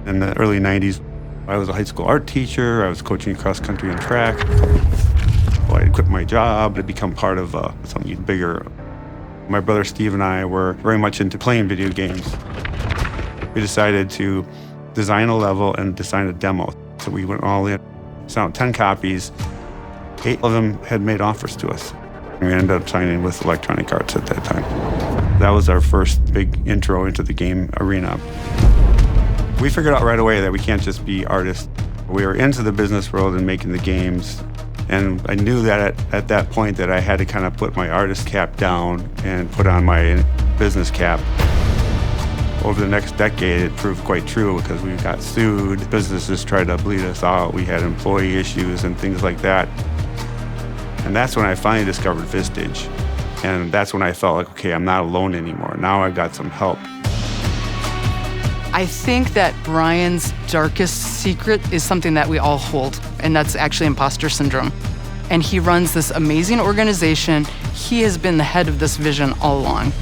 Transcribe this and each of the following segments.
In the early 90s, I was a high school art teacher. I was coaching cross country and track. Well, I quit my job to become part of something bigger. My brother Steve and I were very much into playing video games. We decided to design a level and design a demo. So we went all in, sent out 10 copies. 8 of them had made offers to us. We ended up signing with Electronic Arts at that time. That was our first big intro into the game arena. We figured out right away that we can't just be artists. We were into the business world and making the games. And I knew that at that point that I had to kind of put my artist cap down and put on my business cap. Over the next decade, it proved quite true because we got sued. Businesses tried to bleed us out. We had employee issues and things like that. And that's when I finally discovered Vistage. And that's when I felt like, okay, I'm not alone anymore. Now I've got some help. I think that Brian's darkest secret is something that we all hold, and that's actually imposter syndrome. And he runs this amazing organization. He has been the head of this vision all along.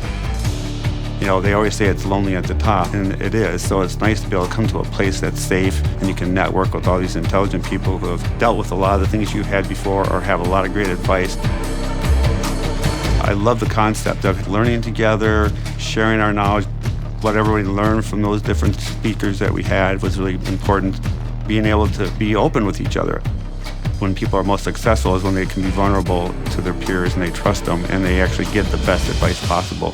You know, they always say it's lonely at the top, and it is. So it's nice to be able to come to a place that's safe and you can network with all these intelligent people who have dealt with a lot of the things you've had before or have a lot of great advice. I love the concept of learning together, sharing our knowledge. What everybody learned from those different speakers that we had was really important. Being able to be open with each other. When people are most successful is when they can be vulnerable to their peers and they trust them and they actually get the best advice possible.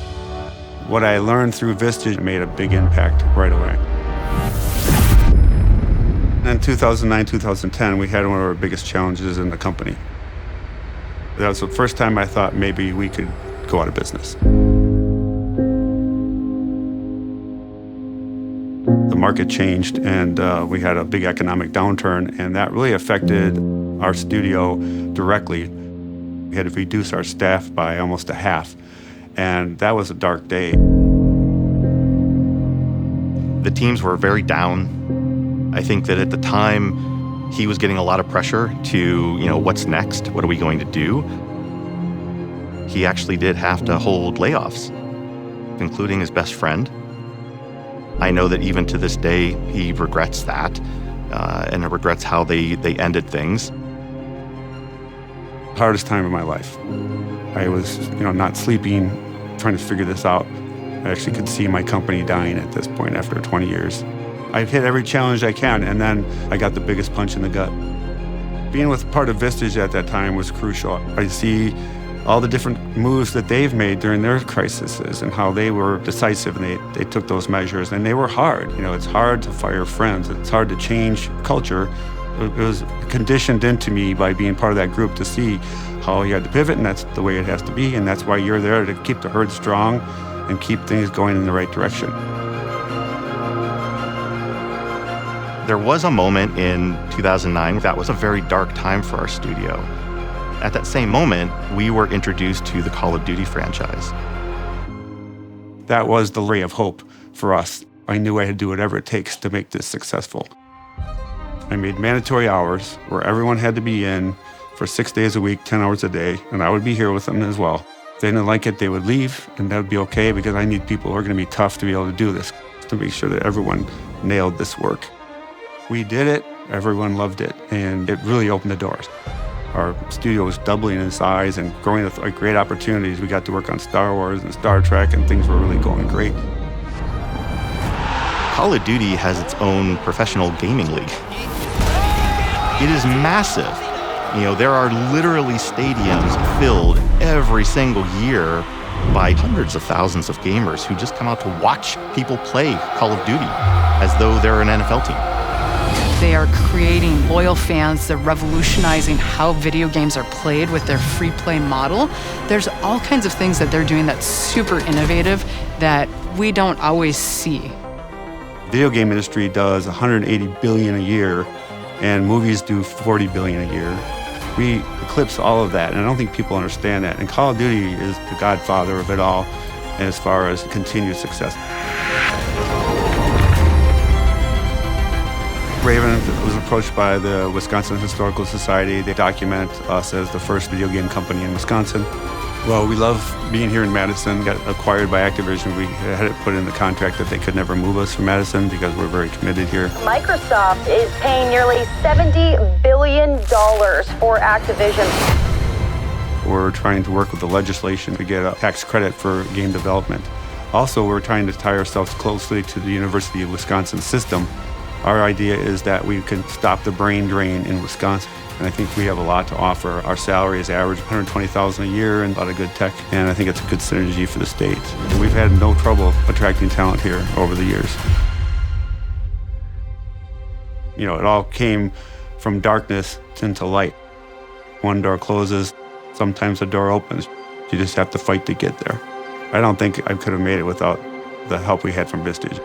What I learned through Vistage made a big impact right away. In 2009, 2010, we had one of our biggest challenges in the company. That was the first time I thought maybe we could go out of business. The market changed and we had a big economic downturn, and that really affected our studio directly. We had to reduce our staff by almost a half, and that was a dark day. The teams were very down. I think that at the time, he was getting a lot of pressure to, what's next? What are we going to do? He actually did have to hold layoffs, including his best friend. I know that even to this day, he regrets that, and regrets how they ended things. Hardest time of my life. I was, not sleeping, trying to figure this out. I actually could see my company dying at this point after 20 years. I've hit every challenge I can, and then I got the biggest punch in the gut. Being with part of Vistage at that time was crucial. I see all the different moves that they've made during their crises and how they were decisive and they took those measures, and they were hard. It's hard to fire friends. It's hard to change culture. It was conditioned into me by being part of that group to see how you had to pivot, and that's the way it has to be, and that's why you're there to keep the herd strong and keep things going in the right direction. There was a moment in 2009 that was a very dark time for our studio. At that same moment, we were introduced to the Call of Duty franchise. That was the ray of hope for us. I knew I had to do whatever it takes to make this successful. I made mandatory hours where everyone had to be in for 6 days a week, 10 hours a day, and I would be here with them as well. If they didn't like it, they would leave, and that would be okay because I need people who are going to be tough to be able to do this, to make sure that everyone nailed this work. We did it, everyone loved it, and it really opened the doors. Our studio was doubling in size and growing with great opportunities. We got to work on Star Wars and Star Trek, and things were really going great. Call of Duty has its own professional gaming league. It is massive. There are literally stadiums filled every single year by hundreds of thousands of gamers who just come out to watch people play Call of Duty as though they're an NFL team. They are creating loyal fans. They're revolutionizing how video games are played with their free play model. There's all kinds of things that they're doing that's super innovative that we don't always see. Video game industry does $180 billion a year, and movies do $40 billion a year. We eclipse all of that, and I don't think people understand that. And Call of Duty is the godfather of it all as far as continued success. Raven was approached by the Wisconsin Historical Society. They document us as the first video game company in Wisconsin. Well, we love being here in Madison. Got acquired by Activision. We had it put in the contract that they could never move us from Madison because we're very committed here. Microsoft is paying nearly $70 billion for Activision. We're trying to work with the legislation to get a tax credit for game development. Also, we're trying to tie ourselves closely to the University of Wisconsin system. Our idea is that we can stop the brain drain in Wisconsin. And I think we have a lot to offer. Our salary is average $120,000 a year and a lot of good tech. And I think it's a good synergy for the state. We've had no trouble attracting talent here over the years. You know, it all came from darkness into light. One door closes, sometimes the door opens. You just have to fight to get there. I don't think I could have made it without the help we had from Vistage.